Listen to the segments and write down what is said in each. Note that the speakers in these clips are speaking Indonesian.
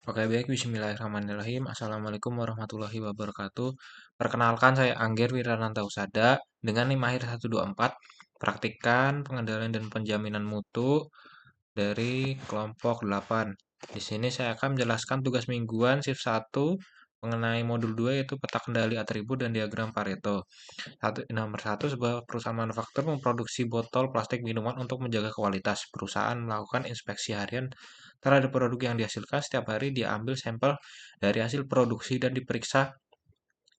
Oke, baik. Bismillahirrahmanirrahim. Assalamualaikum warahmatullahi wabarakatuh. Perkenalkan, saya Angger Wirananta Usada dengan NIM akhir 124, praktikan pengendalian dan penjaminan mutu dari kelompok 8. Di sini saya akan menjelaskan tugas mingguan shift 1 mengenai modul 2 yaitu peta kendali atribut dan diagram Pareto. Nomor 1, sebuah perusahaan manufaktur memproduksi botol plastik minuman untuk menjaga kualitas. Perusahaan melakukan inspeksi harian terhadap produk yang dihasilkan. Setiap hari diambil sampel dari hasil produksi dan diperiksa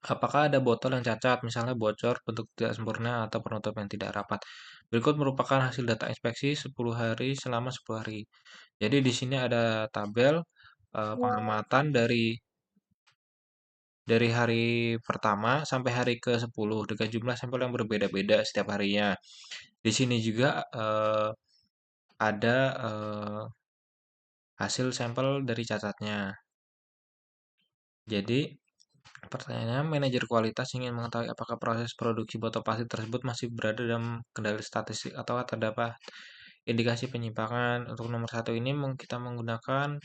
apakah ada botol yang cacat, misalnya bocor, bentuk tidak sempurna, atau penutup yang tidak rapat. Berikut merupakan hasil data inspeksi 10 hari selama 10 hari. Jadi di sini ada tabel pengamatan dari hari pertama sampai hari ke-10 dengan jumlah sampel yang berbeda-beda setiap harinya. Di sini juga ada hasil sampel dari cacatnya. Jadi, pertanyaannya, manajer kualitas ingin mengetahui apakah proses produksi botol plastik tersebut masih berada dalam kendali statistik atau terdapat indikasi penyimpangan. Untuk nomor 1 ini kita menggunakan.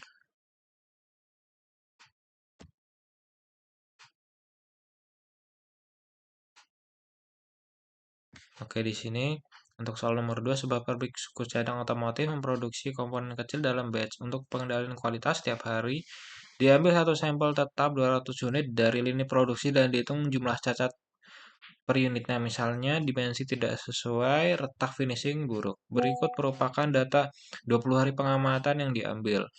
Oke, di sini untuk soal nomor 2, sebuah pabrik suku cadang otomotif memproduksi komponen kecil dalam batch. Untuk pengendalian kualitas setiap hari, diambil satu sampel tetap 200 unit dari lini produksi dan dihitung jumlah cacat per unitnya. Misalnya, dimensi tidak sesuai, retak finishing buruk. Berikut merupakan data 20 hari pengamatan yang diambil.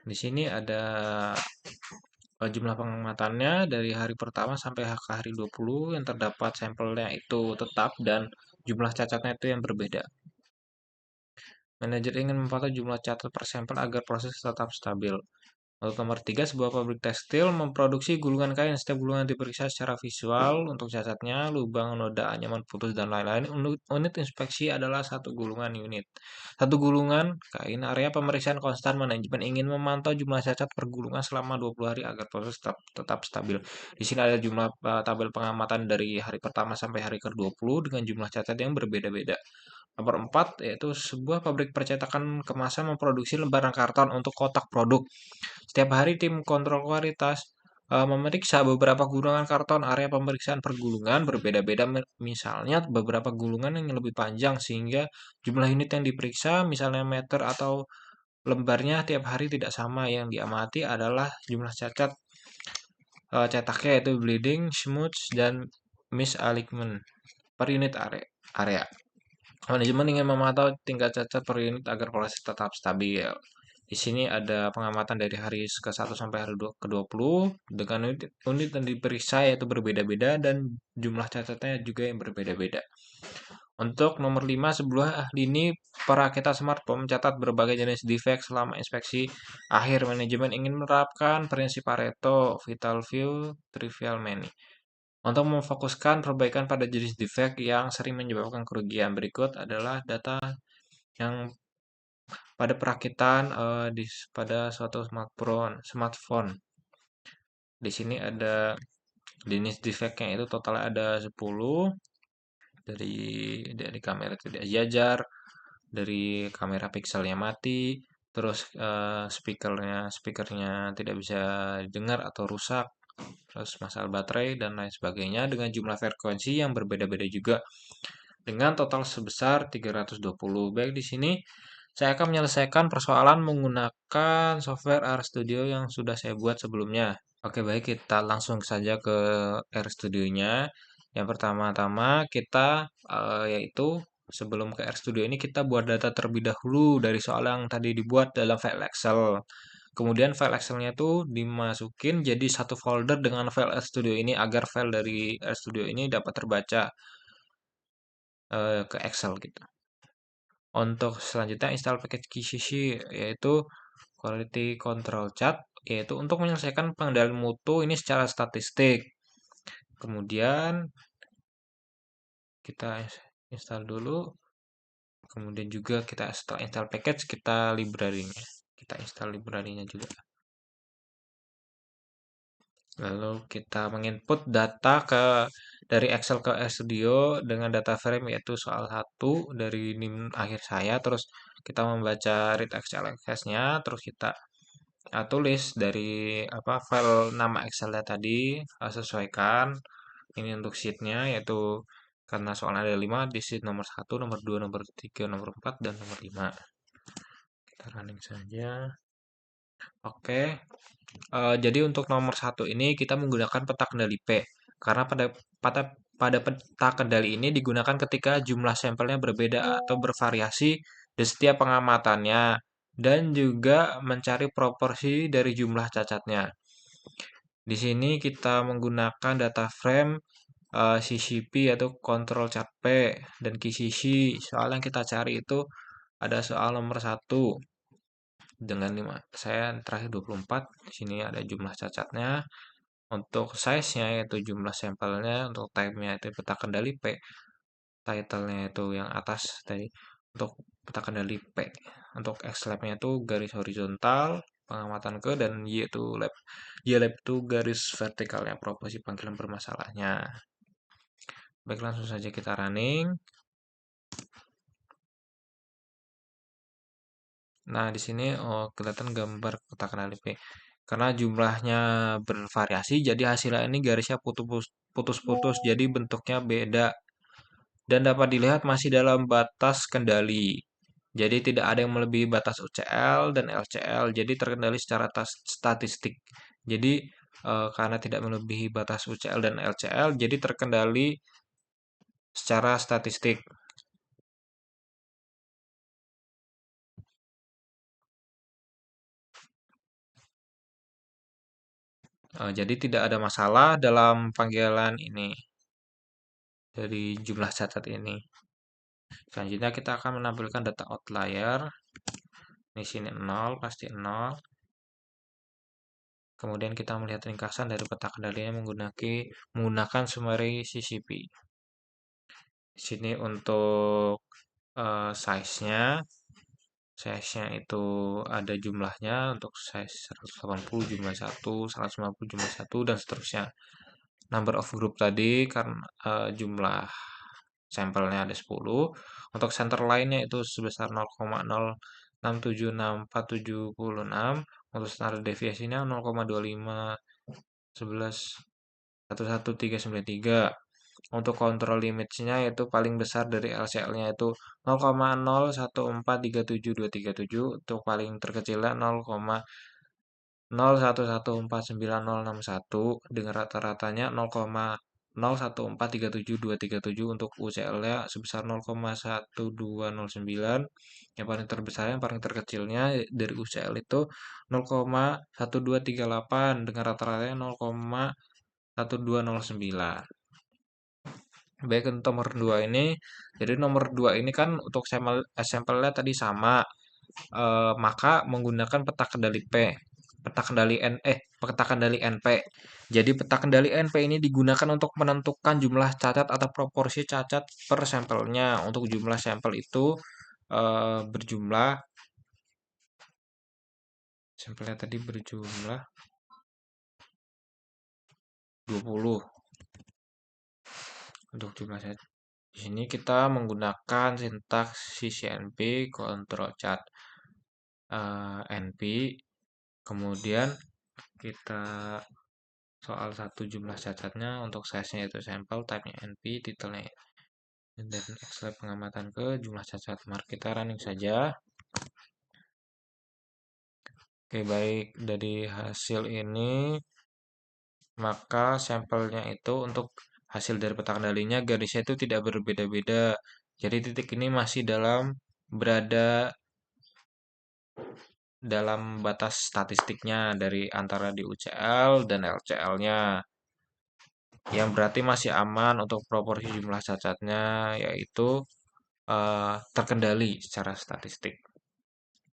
Di sini ada jumlah pengamatannya dari hari pertama sampai ke hari 20 yang terdapat sampelnya itu tetap dan jumlah cacatnya itu yang berbeda. Manajer ingin memantau jumlah catat per sampel agar proses tetap stabil. Untuk nomor 3, sebuah pabrik tekstil memproduksi gulungan kain. Setiap gulungan diperiksa secara visual untuk cacatnya, lubang, noda, anyaman putus, dan lain-lain. Unit inspeksi adalah satu gulungan unit. Satu gulungan kain, area pemeriksaan konstan. Manajemen ingin memantau jumlah cacat per gulungan selama 20 hari agar proses tetap stabil. Di sini ada jumlah tabel pengamatan dari hari pertama sampai hari ke-20 dengan jumlah cacat yang berbeda-beda. Nomor 4, yaitu sebuah pabrik percetakan kemasan memproduksi lembaran karton untuk kotak produk. Setiap hari tim kontrol kualitas memeriksa beberapa gulungan karton. Area pemeriksaan per gulungan berbeda-beda. Misalnya beberapa gulungan yang lebih panjang sehingga jumlah unit yang diperiksa, misalnya meter atau lembarnya tiap hari tidak sama. Yang diamati adalah jumlah cacat cetaknya yaitu bleeding, smudge, dan misalignment per unit area. Manajemen ingin memantau tingkat cacat per unit agar proses tetap stabil. Di sini ada pengamatan dari hari ke-1 sampai hari ke-20 dengan unit yang diperiksa yaitu berbeda-beda dan jumlah cacatnya juga yang berbeda-beda. Untuk nomor 5, sebuah lini perakitan smartphone mencatat berbagai jenis defek selama inspeksi akhir. Manajemen ingin menerapkan prinsip Pareto, Vital Few, Trivial Many untuk memfokuskan perbaikan pada jenis defek yang sering menyebabkan kerugian. Berikut adalah data yang pada perakitan pada suatu smartphone. Di sini ada jenis defeknya itu totalnya ada 10 dari kamera tidak sejajar, dari kamera pikselnya mati, terus speakernya tidak bisa dengar atau rusak, terus masalah baterai dan lain sebagainya dengan jumlah frekuensi yang berbeda-beda juga dengan total sebesar 320. Baik, di sini saya akan menyelesaikan persoalan menggunakan software RStudio yang sudah saya buat sebelumnya. Oke, baik, kita langsung saja ke RStudio-nya. Yang pertama-tama kita yaitu sebelum ke RStudio ini kita buat data terlebih dahulu dari soal yang tadi dibuat dalam file Excel. Kemudian file Excel-nya itu dimasukin jadi satu folder dengan file RStudio ini agar file dari RStudio ini dapat terbaca ke Excel gitu. Untuk selanjutnya install package QCC yaitu Quality Control Chart yaitu untuk menyelesaikan pengendalian mutu ini secara statistik. Kemudian kita install dulu. Kemudian juga kita setelah install package kita library-nya. Kita install library-nya juga. Lalu kita menginput data dari Excel ke RStudio dengan data frame yaitu soal 1 dari NIM akhir saya, terus kita membaca read Excel access-nya, terus kita tulis dari file nama Excel-nya tadi, sesuaikan. Ini untuk sheet-nya yaitu karena soalnya ada 5 di sheet nomor 1, nomor 2, nomor 3, nomor 4, dan nomor 5. Kita running saja. Oke. Jadi untuk nomor 1 ini kita menggunakan peta kendali P. Karena pada pada peta kendali ini digunakan ketika jumlah sampelnya berbeda atau bervariasi di setiap pengamatannya dan juga mencari proporsi dari jumlah cacatnya. Di sini kita menggunakan data frame CCP atau Control Chart P dan KCC. Soal yang kita cari itu ada soal nomor 1 dengan 5. Saya terakhir 24. Di sini ada jumlah cacatnya. Untuk size-nya yaitu jumlah sampelnya, untuk type-nya itu peta kendali P, title-nya itu yang atas tadi untuk peta kendali P. Untuk X lab-nya itu garis horizontal, pengamatan ke, dan Y itu lab. Y lab itu garis vertikalnya, proporsi panggilan bermasalahnya. Baik, langsung saja kita running. Nah, di sini kelihatan gambar peta kendali P. Karena jumlahnya bervariasi, jadi hasilnya ini garisnya putus-putus, jadi bentuknya beda dan dapat dilihat masih dalam batas kendali. Jadi tidak ada yang melebihi batas UCL dan LCL, jadi terkendali secara statistik. Jadi karena tidak melebihi batas UCL dan LCL, jadi terkendali secara statistik. Jadi tidak ada masalah dalam panggilan ini dari jumlah catat ini. Selanjutnya kita akan menampilkan data outlier. Di sini 0, pasti 0. Kemudian kita melihat ringkasan dari peta kendalinya menggunakan summary CCP. Di sini untuk size-nya, itu ada jumlahnya untuk size 180 jumlah 1, 150 jumlah 1, dan seterusnya. Number of group tadi karena jumlah sampelnya ada 10. Untuk center line-nya itu sebesar 0,06764776. Untuk standar deviasinya 0,2511111393. Untuk control limits-nya yaitu paling besar dari LCL-nya itu 0,01437237. Untuk paling terkecilnya 0,01149061 dengan rata-ratanya 0,01437237. Untuk UCL-nya sebesar 0,1209. Yang paling terbesar, yang paling terkecilnya dari UCL itu 0,1238 dengan rata-ratanya 0,1209. Baik, untuk nomor 2 ini, jadi nomor 2 ini kan untuk sampelnya tadi sama, maka menggunakan peta kendali P, peta kendali NP. Jadi peta kendali NP ini digunakan untuk menentukan jumlah cacat atau proporsi cacat per sampelnya. Untuk jumlah sampel itu berjumlah, sampelnya tadi berjumlah 20. Untuk jumlah cacat. Di sini kita menggunakan sintaks CCNP, control chart NP, kemudian kita soal 1 jumlah cacatnya, untuk size-nya itu sampel, type-nya NP, titelnya dan Excel pengamatan ke jumlah cacat. Mari kita running saja. Oke, baik, dari hasil ini maka sampelnya itu untuk hasil dari peta kendalinya garisnya itu tidak berbeda-beda. Jadi titik ini masih berada dalam batas statistiknya dari antara di UCL dan LCL-nya. Yang berarti masih aman untuk proporsi jumlah cacatnya, yaitu terkendali secara statistik.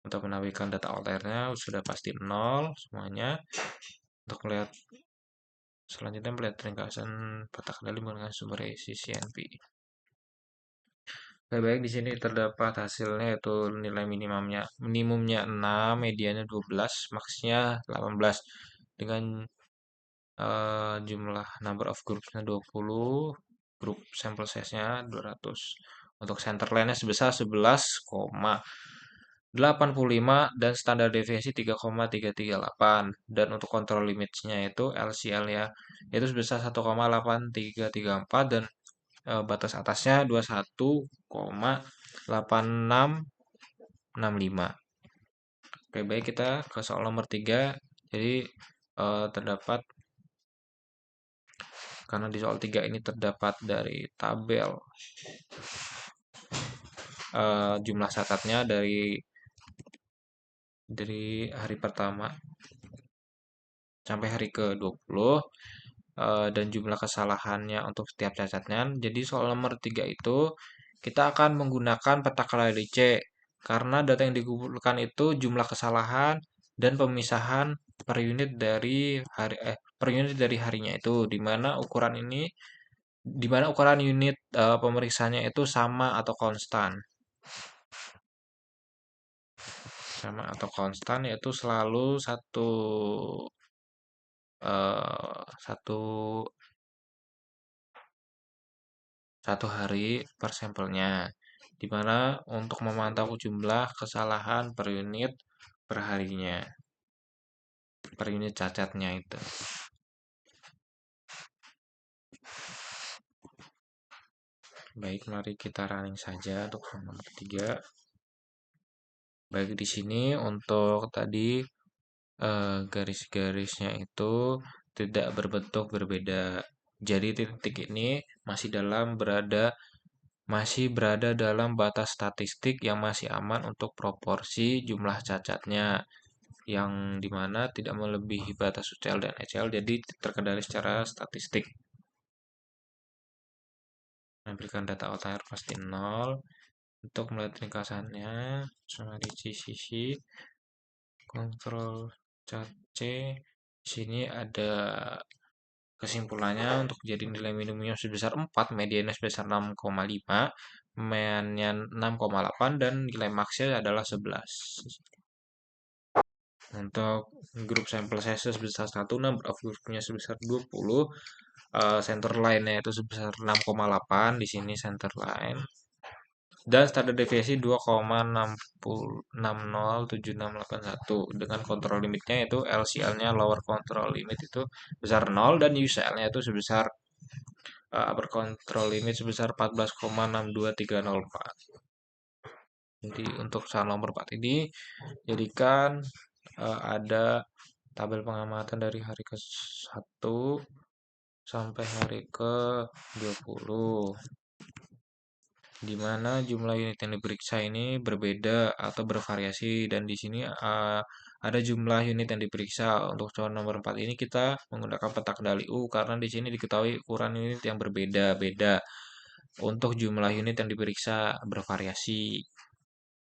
Untuk menampilkan data outlier-nya sudah pasti 0 semuanya. Untuk melihat selanjutnya, melihat ringkasan peta kendali menggunakan sumber CCNP. Baik, di sini terdapat hasilnya yaitu nilai minimumnya 6, mediannya 12, maksnya 18 dengan jumlah number of groupsnya 20, grup sample size-nya 200. Untuk center line-nya sebesar 11,85 dan standar deviasi 3,338. Dan untuk control limits-nya itu LCL-nya itu sebesar 1,8334 dan batas atasnya 21,8665. Oke, baik, kita ke soal nomor 3. Jadi terdapat karena di soal 3 ini terdapat dari tabel jumlah catatnya dari hari pertama sampai hari ke-20 dan jumlah kesalahannya untuk setiap cacatnya. Jadi soal nomor 3 itu kita akan menggunakan peta Kali C karena data yang dikumpulkan itu jumlah kesalahan dan pemisahan per unit dari harinya itu di mana ukuran unit pemeriksaannya itu sama atau konstan. Sama atau konstan yaitu selalu eh, satu satu hari per sampelnya, di mana untuk memantau jumlah kesalahan per harinya, per unit cacatnya itu. Baik, mari kita running saja untuk nomor 3. Baik, di sini untuk tadi garis-garisnya itu tidak berbentuk berbeda. Jadi titik ini masih berada dalam batas statistik yang masih aman untuk proporsi jumlah cacatnya yang dimana tidak melebihi batas UCL dan ECL, jadi terkendali secara statistik. Memberikan data outlier pasti 0. Untuk melihat ringkasannya, sama di sisi kontrol cat C. Di sini ada kesimpulannya untuk jadi nilai minimumnya sebesar 4, mediannya sebesar 6,5, meannya 6,8 dan nilai maksnya adalah 11. Untuk grup sampel size sebesar 1, number of groupnya sebesar 20, center line-nya itu sebesar 6,8, di sini center line. Dan standar deviasi 2,607681 dengan kontrol limitnya itu LCL-nya lower control limit itu besar 0 dan UCL-nya itu sebesar upper control limit sebesar 14,62304. Jadi untuk soal nomor 4 ini jadikan ada tabel pengamatan dari hari ke-1 sampai hari ke-20, di mana jumlah unit yang diperiksa ini berbeda atau bervariasi, dan di sini ada jumlah unit yang diperiksa. Untuk soal nomor 4 ini kita menggunakan peta kendali U karena di sini diketahui ukuran unit yang berbeda-beda. Untuk jumlah unit yang diperiksa bervariasi.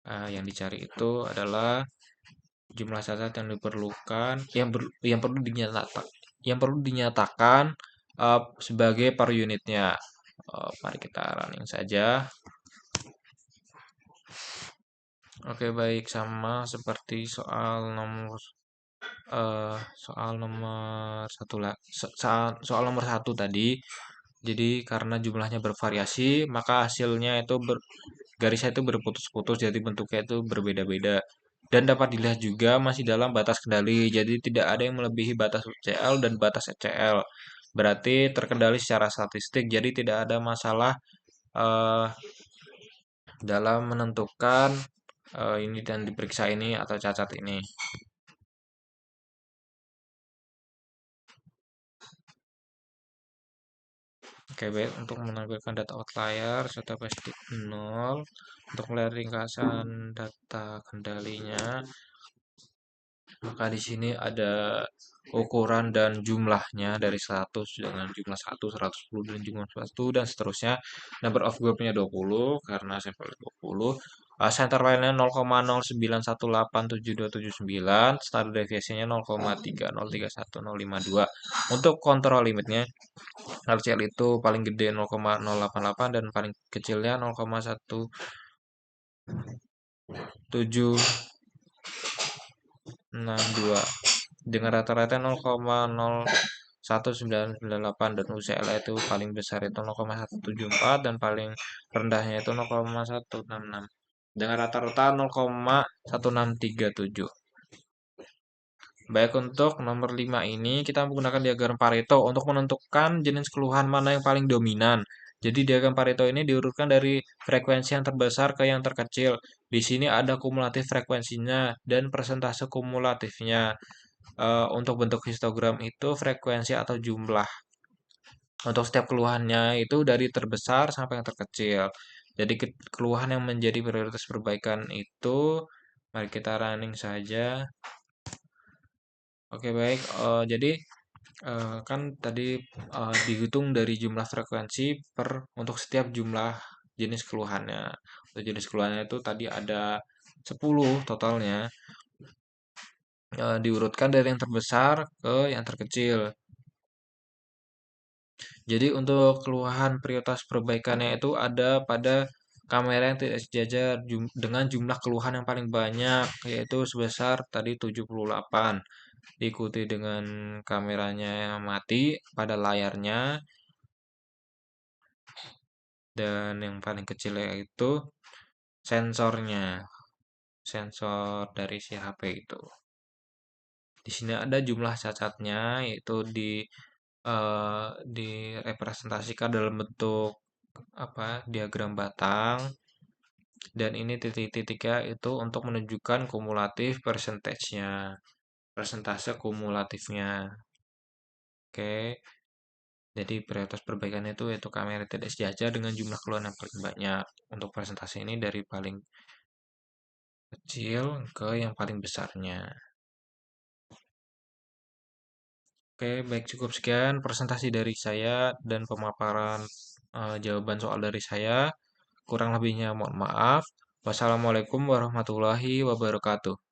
Yang dicari itu adalah jumlah cacat yang diperlukan yang perlu dinyatakan sebagai per unitnya. Mari kita running saja. Oke, baik, sama seperti soal nomor soal nomor 1 tadi. Jadi karena jumlahnya bervariasi, maka hasilnya itu garisnya itu berputus-putus, jadi bentuknya itu berbeda-beda. Dan dapat dilihat juga masih dalam batas kendali, jadi tidak ada yang melebihi batas UCL dan batas ECL. Berarti terkendali secara statistik, jadi tidak ada masalah eh, dalam menentukan ini dan diperiksa ini atau cacat ini. Oke, baik, untuk menampilkan data outlier serta pasti 0. Untuk melihat ringkasan data kendalinya, maka di sini ada ukuran dan jumlahnya dari 100 dengan jumlah 1, 110 dan jumlah 1 dan seterusnya. Number of groupnya 20 karena sampel 20. Center line-nya 0,0918729, standar deviasinya 0,3031052. Untuk kontrol limitnya LCL itu paling gede 0,088 dan paling kecilnya 0,1762 dengan rata-rata 0,01 1,998 dan UCL itu paling besar itu 0,174 dan paling rendahnya itu 0,166 dengan rata-rata 0,1637. Baik, untuk nomor 5 ini kita menggunakan diagram Pareto untuk menentukan jenis keluhan mana yang paling dominan. Jadi diagram Pareto ini diurutkan dari frekuensi yang terbesar ke yang terkecil. Di sini ada kumulatif frekuensinya dan persentase kumulatifnya. Untuk bentuk histogram itu frekuensi atau jumlah. Untuk setiap keluhannya itu dari terbesar sampai yang terkecil. Jadi keluhan yang menjadi prioritas perbaikan itu, mari kita running saja. Oke, baik. Jadi kan tadi dihitung dari jumlah frekuensi untuk setiap jumlah jenis keluhannya. Untuk jenis keluhannya itu tadi ada 10 totalnya. Diurutkan dari yang terbesar ke yang terkecil. Jadi untuk keluhan prioritas perbaikannya itu ada pada kamera yang tidak sejajar dengan jumlah keluhan yang paling banyak, yaitu sebesar tadi 78. Diikuti dengan kameranya yang mati pada layarnya, dan yang paling kecil yaitu sensornya, sensor dari si HP itu. Di sini ada jumlah cacatnya, yaitu direpresentasikan dalam bentuk apa diagram batang, dan ini titik-titiknya itu untuk menunjukkan kumulatif percentage-nya, persentase kumulatifnya. Oke, jadi prioritas perbaikan itu yaitu kamera tidak sejajar dengan jumlah keluhan yang paling banyak. Untuk presentasi ini dari paling kecil ke yang paling besarnya. Oke, baik, cukup sekian presentasi dari saya dan pemaparan jawaban soal dari saya. Kurang lebihnya mohon maaf. Wassalamualaikum warahmatullahi wabarakatuh.